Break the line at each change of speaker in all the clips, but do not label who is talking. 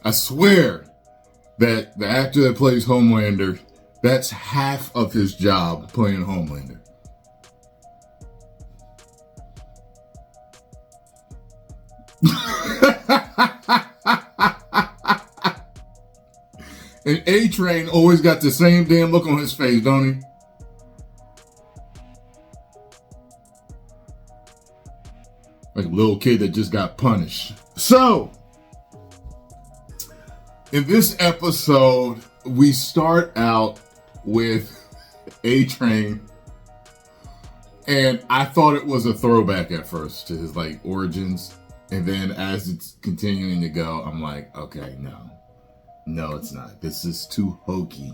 I swear that the actor that plays Homelander, that's half of his job playing Homelander. And A-Train always got the same damn look on his face, don't he? Like a little kid that just got punished. So, in this episode, we start out with A-Train, and I thought it was a throwback at first to his like origins, and then as it's continuing to go, I'm like, okay, no, it's not. This is too hokey.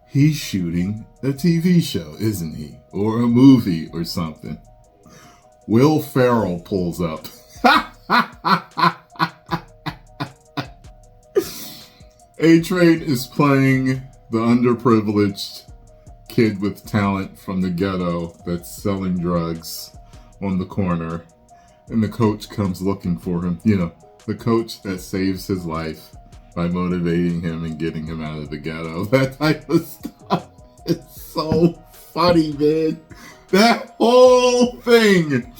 He's shooting a TV show, isn't he? Or a movie or something. Will Ferrell pulls up. A-Train is playing the underprivileged kid with talent from the ghetto that's selling drugs on the corner. And the coach comes looking for him. You know, the coach that saves his life by motivating him and getting him out of the ghetto. That type of stuff. It's so funny, man. That whole thing.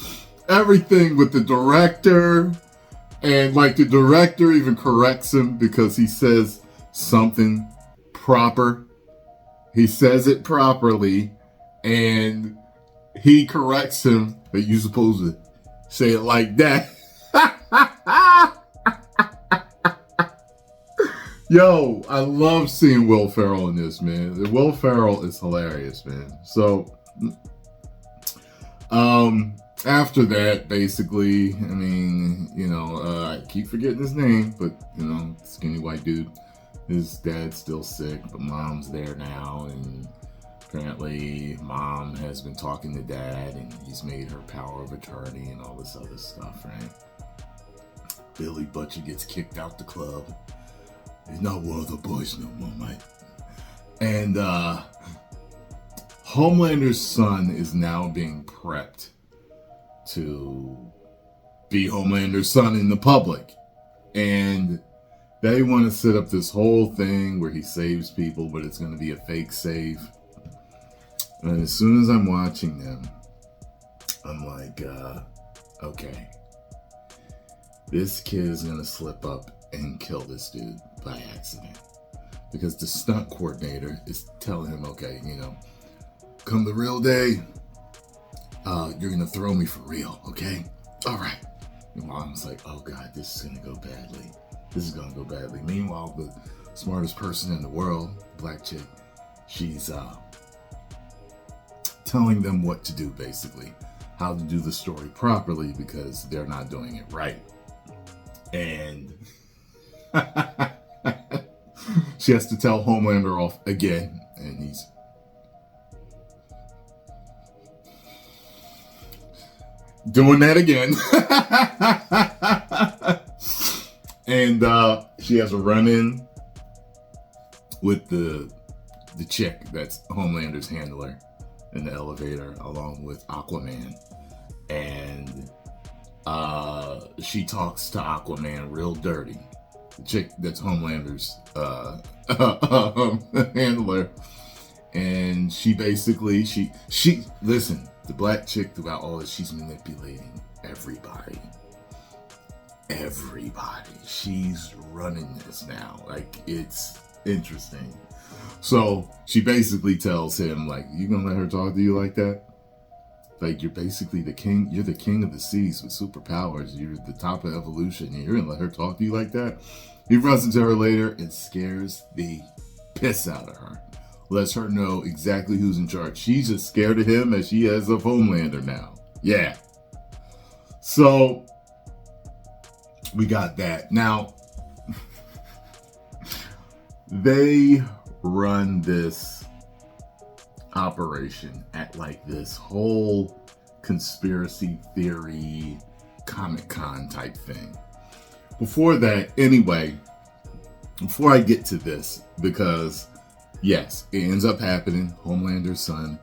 Everything with the director. And like the director even corrects him because he says something proper. He says it properly. And he corrects him that you're supposed to say it like that. Yo, I love seeing Will Ferrell in this, man. Will Ferrell is hilarious, man. So, after that, basically, I mean, you know, I keep forgetting his name, but, you know, skinny white dude. His dad's still sick, but mom's there now, and apparently mom has been talking to dad, and he's made her power of attorney and all this other stuff, right? Billy Butcher gets kicked out the club. He's not one of the boys no more, mate. And Homelander's son is now being prepped to be Homelander's son in the public. And they want to set up this whole thing where he saves people, but it's going to be a fake save. And as soon as I'm watching them, I'm like, okay. This kid is going to slip up and kill this dude by accident. Because the stunt coordinator is telling him, okay, you know, come the real day, you're going to throw me for real, okay? All right. And mom's like, oh God, this is going to go badly. This is going to go badly. Meanwhile, the smartest person in the world, black chick, she's telling them what to do, basically. How to do the story properly because they're not doing it right. And she has to tell Homelander off again, and he's doing that again. And she has a run-in with the chick that's Homelander's handler in the elevator, along with Aquaman. And she talks to Aquaman real dirty. The chick that's Homelander's handler. And she basically, she listen, the black chick throughout all this, she's manipulating everybody. She's running this now. Like, it's interesting. So she basically tells him, like, you gonna let her talk to you like that? Like, you're basically the king. You're the king of the seas with superpowers. You're the top of evolution. And you're gonna let her talk to you like that? He runs into her later and scares the piss out of her. Lets her know exactly who's in charge. She's as scared of him as she is of Homelander now. Yeah. So we got that. Now, they run this operation at like this whole conspiracy theory Comic-Con type thing. Before that, anyway, before I get to this, because yes, it ends up happening. Homelander's son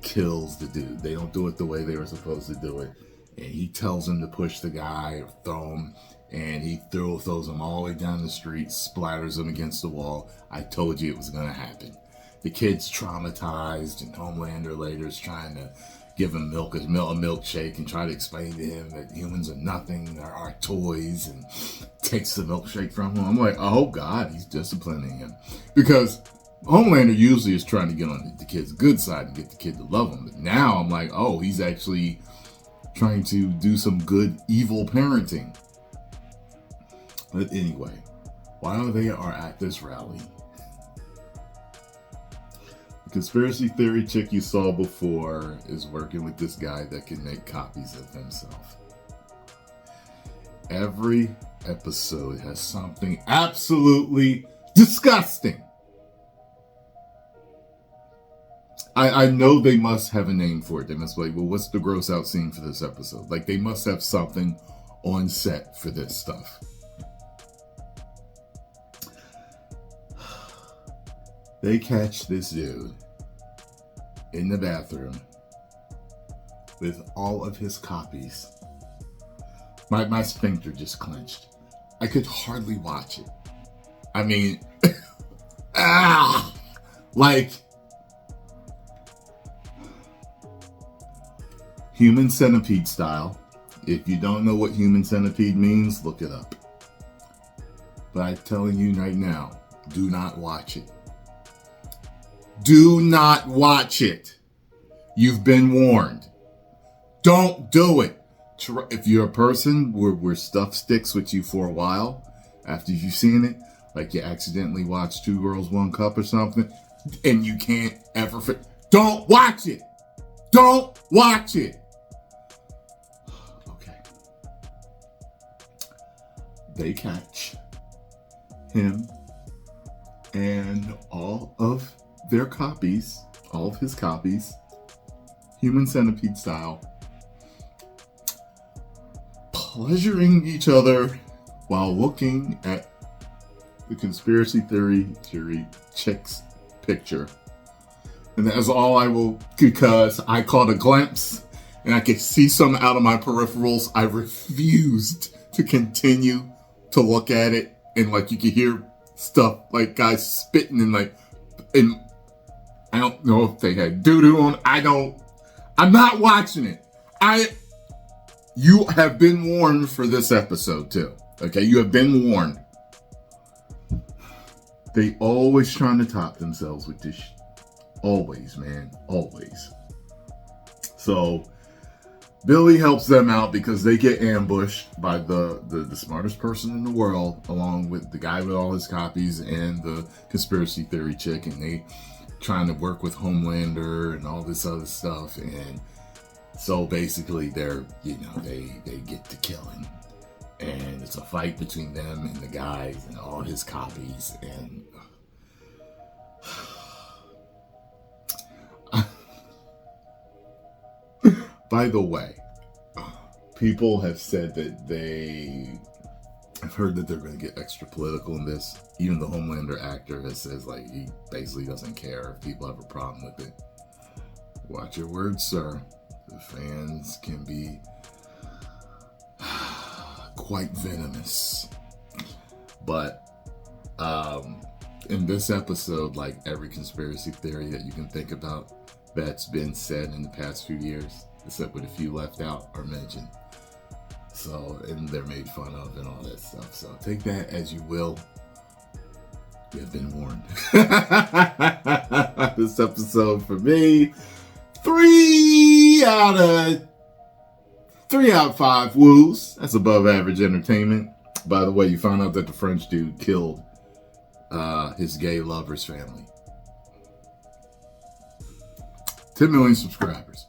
kills the dude. They don't do it the way they were supposed to do it. and he tells him to push the guy or throw him, and he throws him all the way down the street, splatters him against the wall. I told you it was going to happen. The kid's traumatized, and Homelander later is trying to give him a milkshake and try to explain to him that humans are nothing, they're our toys, and takes the milkshake from him. I'm like, oh God, he's disciplining him. Because Homelander usually is trying to get on the kid's good side and get the kid to love him. But now I'm like, oh, he's actually trying to do some good, evil parenting. But anyway, while they are at this rally, the conspiracy theory chick you saw before is working with this guy that can make copies of himself. Every episode has something absolutely disgusting. I know they must have a name for it. They must be like, well, what's the gross out scene for this episode? Like, they must have something on set for this stuff. They catch this dude in the bathroom with all of his copies. My sphincter just clenched. I could hardly watch it. I mean, like, Human Centipede style. If you don't know what Human Centipede means, look it up. But I'm telling you right now, do not watch it. Do not watch it. You've been warned. Don't do it. If you're a person where stuff sticks with you for a while, after you've seen it, like you accidentally watched Two Girls, One Cup or something, and you can't ever don't watch it. Don't watch it. Okay. They catch him and all of their copies, all of his copies, Human Centipede style, pleasuring each other while looking at the conspiracy theory chick's picture. And that's all I will, because I caught a glimpse and I could see some out of my peripherals. I refused to continue to look at it, and like you could hear stuff like guys spitting and I don't know if they had doo-doo on. I'm not watching it. You have been warned for this episode too. Okay, you have been warned. They always trying to top themselves with this. Always, man. Always. So Billy helps them out because they get ambushed by the smartest person in the world, along with the guy with all his copies and the conspiracy theory chick, and they trying to work with Homelander and all this other stuff. And so basically they get to killing, and it's a fight between them and the guys and all his copies. And by the way, people have said that I've heard that they're going to get extra political in this. Even the Homelander actor has says like he basically doesn't care if people have a problem with it. Watch your words, sir. The fans can be quite venomous. But in this episode, like every conspiracy theory that you can think about that's been said in the past few years, except with a few left out, are mentioned. So, and they're made fun of and all that stuff. So take that as you will. You have been warned. This episode for me, 3 out of 5 woos. That's above average entertainment. By the way, you found out that the French dude killed his gay lover's family. 10 million subscribers.